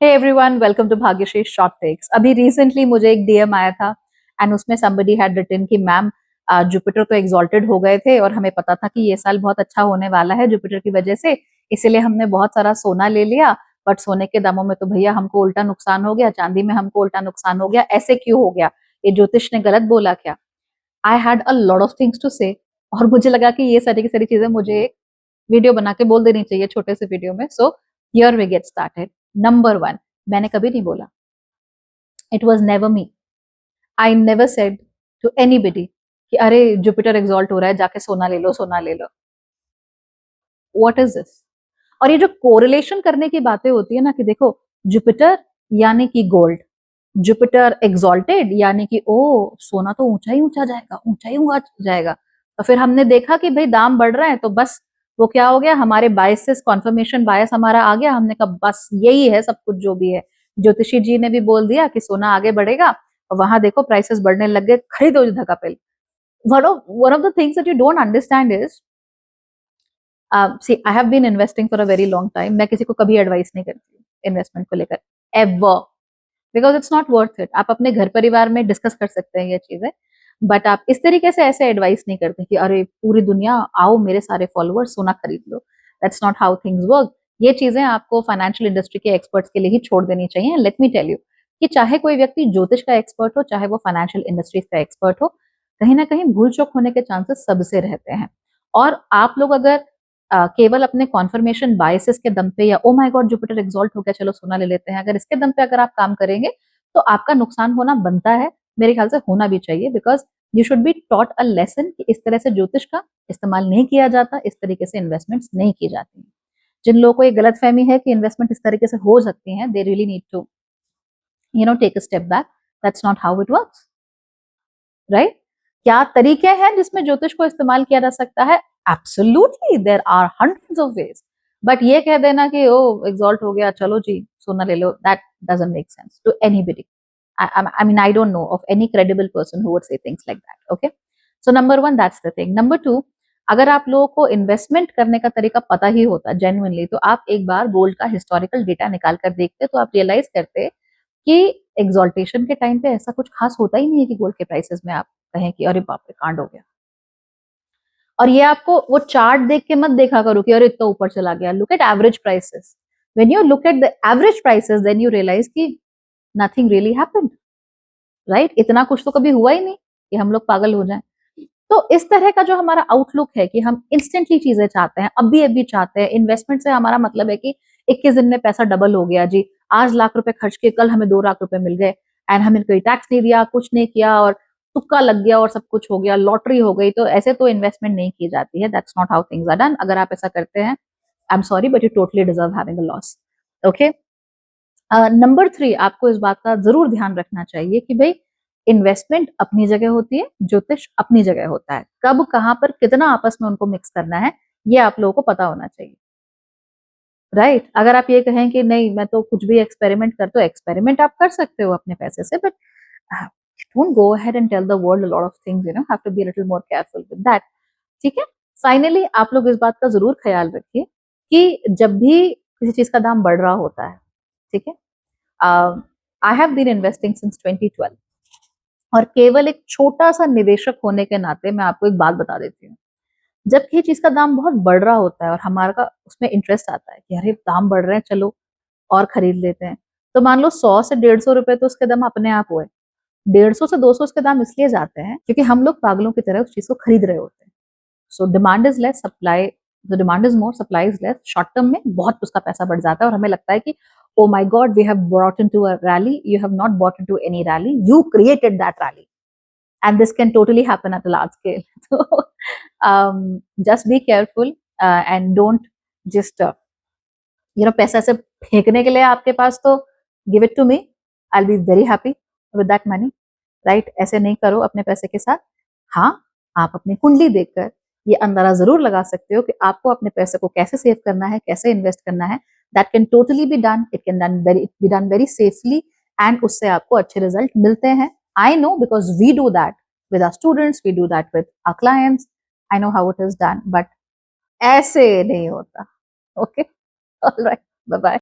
Hey everyone, welcome to Bhagyashree short takes. अभी recently मुझे एक डीएम आया था एंड उसमें somebody had written कि मैम जुपिटर तो एग्जॉल्टेड हो गए थे और हमें पता था कि ये साल बहुत अच्छा होने वाला है जुपिटर की वजह से, इसीलिए हमने बहुत सारा सोना ले लिया। बट सोने के दामों में तो भैया हमको उल्टा नुकसान हो गया, चांदी में हमको उल्टा नुकसान हो गया। ऐसे क्यों हो गया? ये ज्योतिष ने गलत बोला क्या? I had a lot of things to say और मुझे लगा कि ये सारी की सारी चीजें मुझे एक वीडियो बना के बोल देनी चाहिए छोटे से वीडियो में। So here we get started. Number one, मैंने कभी नहीं बोला, it was never me, I never said to anybody कि अरे जुपिटर एग्जॉल्ट हो रहा है, जाके सोना ले लो, सोना ले लो। What is this? और ये जो कोरिलेशन करने की बातें होती है ना कि देखो जुपिटर यानी कि गोल्ड, जुपिटर एग्जॉल्टेड यानी कि ओ सोना तो ऊंचा ही ऊंचा जाएगा, ऊंचा ही ऊंचा जाएगा। तो फिर हमने देखा कि भाई दाम बढ़ रहा है तो बस वो क्या हो गया, हमारे बायसेस, कॉन्फर्मेशन बायस हमारा आ गया। हमने कहा बस यही है सब कुछ जो भी है। ज्योतिषी जी ने भी बोल दिया कि सोना आगे बढ़ेगा और वहां देखो प्राइसेस बढ़ने लग गए, खरीदो धक्का पे। One of the things that you don't understand is, see I have been investing for a very long time. मैं किसी को कभी एडवाइस नहीं करती इन्वेस्टमेंट को लेकर, ever, because it's not worth it. आप अपने घर परिवार में डिस्कस कर सकते हैं ये चीजें, बट आप इस तरीके से ऐसे एडवाइस नहीं करते कि अरे पूरी दुनिया आओ मेरे सारे फॉलोअर्स सोना खरीद लो। That's not how things work. ये चीजें आपको फाइनेंशियल इंडस्ट्री के एक्सपर्ट्स के लिए ही छोड़ देनी चाहिए। लेट मी टेल यू कि चाहे कोई व्यक्ति ज्योतिष का एक्सपर्ट हो, चाहे वो फाइनेंशियल इंडस्ट्रीज का एक्सपर्ट हो, कहीं ना कहीं भूल चूक होने के चांसेस सबसे रहते हैं। और आप लोग अगर केवल अपने कॉन्फर्मेशन बायसेस के दम पे या ओ माय गॉड जुपिटर एग्जॉल्ट हो गया चलो सोना ले लेते हैं, अगर इसके दम पे अगर आप काम करेंगे तो आपका नुकसान होना बनता है। मेरे ख्याल से होना भी चाहिए, because you should be taught a lesson कि इस तरह से ज्योतिष का इस्तेमाल नहीं किया जाता, इस तरीके से इन्वेस्टमेंट्स नहीं की जाती। जिन लोगों को ये गलत फहमी है कि इन्वेस्टमेंट इस तरीके से हो सकती है, they really need to take a step back. That's not how it works, right? क्या तरीके हैं जिसमें ज्योतिष को इस्तेमाल किया जा सकता है? Absolutely there are hundreds of ways. But ये कह देना कि ओ एग्जॉल्ट हो गया चलो जी सोना ले लो, that doesn't make sense to anybody. I mean, I don't know of any credible person who would say things like that. Okay. So number one, that's the thing. Number two, अगर आप लोगों को इन्वेस्टमेंट करने का तरीका पता ही होता genuinely, तो आप एक बार गोल्ड का हिस्टोरिकल डेटा निकाल कर देखते तो आप रियलाइज करते कि एग्जॉल्टेशन के टाइम पे ऐसा कुछ खास होता ही नहीं है कि गोल्ड के प्राइसेस में आप कहें कि अरे बाप रे कांड हो गया। और ये आपको वो चार्ट देख के मत देखा करो कि अरे इतना ऊपर चला गया। Look at average prices. When you look at the average prices then you realize कि नथिंग रियली हैपेंड, राइट? इतना कुछ तो कभी हुआ ही नहीं कि हम लोग पागल हो जाएं। तो इस तरह का जो हमारा आउटलुक है कि हम इंस्टेंटली चीजें चाहते हैं, अभी अभी चाहते हैं। इन्वेस्टमेंट से हमारा मतलब है कि 21 दिन में पैसा डबल हो गया जी, आज लाख रुपए खर्च किए कल हमें 2 लाख रुपए मिल गए एंड हमें कोई टैक्स नहीं दिया, कुछ नहीं किया और तुक्का लग गया और सब कुछ हो गया, लॉटरी हो गई। तो ऐसे तो इन्वेस्टमेंट नहीं की जाती है। That's not how things are done. अगर आप ऐसा करते हैं, I am sorry but you totally deserve having a loss. Okay. Number three, आपको इस बात का जरूर ध्यान रखना चाहिए कि भाई इन्वेस्टमेंट अपनी जगह होती है, ज्योतिष अपनी जगह होता है। कब कहां पर कितना आपस में उनको मिक्स करना है ये आप लोगों को पता होना चाहिए, राइट? अगर आप ये कहें कि नहीं मैं तो कुछ भी एक्सपेरिमेंट कर, तो एक्सपेरिमेंट आप कर सकते हो अपने पैसे से, but don't go ahead and tell the world a lot of things, have to be little more careful with that. ठीक है। फाइनली आप लोग इस बात का जरूर ख्याल रखिए कि जब भी किसी चीज का दाम बढ़ रहा होता है, ठीक है, I have been investing since 2012 और केवल एक छोटा सा निवेशक होने के नाते मैं आपको एक बात बता देती हूँ। जब किसी चीज का दाम बहुत बढ़ रहा होता है और हमारा का उसमें इंटरेस्ट आता है कि अरे दाम बढ़ रहे हैं चलो और खरीद लेते हैं, तो मान लो 100 से 150 रुपए तो उसके दाम अपने आप हुए। 150 से 200 उसके दाम इसलिए जाते हैं क्योंकि हम लोग पागलों की तरह उस चीज को खरीद रहे होते हैं। So demand is less, supply, the demand is more, supply is less. Short term में बहुत उसका पैसा बढ़ जाता है और हमें लगता है कि oh my God we have brought into a rally. You have not brought into any rally, you created that rally and this can totally happen at a large scale. So just be careful and don't just पैसा से फेंकने के लिए आपके पास तो give it to me, I will be very happy with that money, right? ऐसे नहीं करो अपने पैसे के साथ। हाँ, आप अपनी कुंडली देखकर ये अंदाजा जरूर लगा सकते हो कि आपको अपने पैसे को कैसे सेव करना है, कैसे इन्वेस्ट करना है। That can totally be done, it can be done very safely and उससे आपको अच्छे रिजल्ट मिलते हैं। I know because we do that with our students, we do that with our clients. I know how it is done, but ऐसे नहीं होता। Okay, all right, bye bye.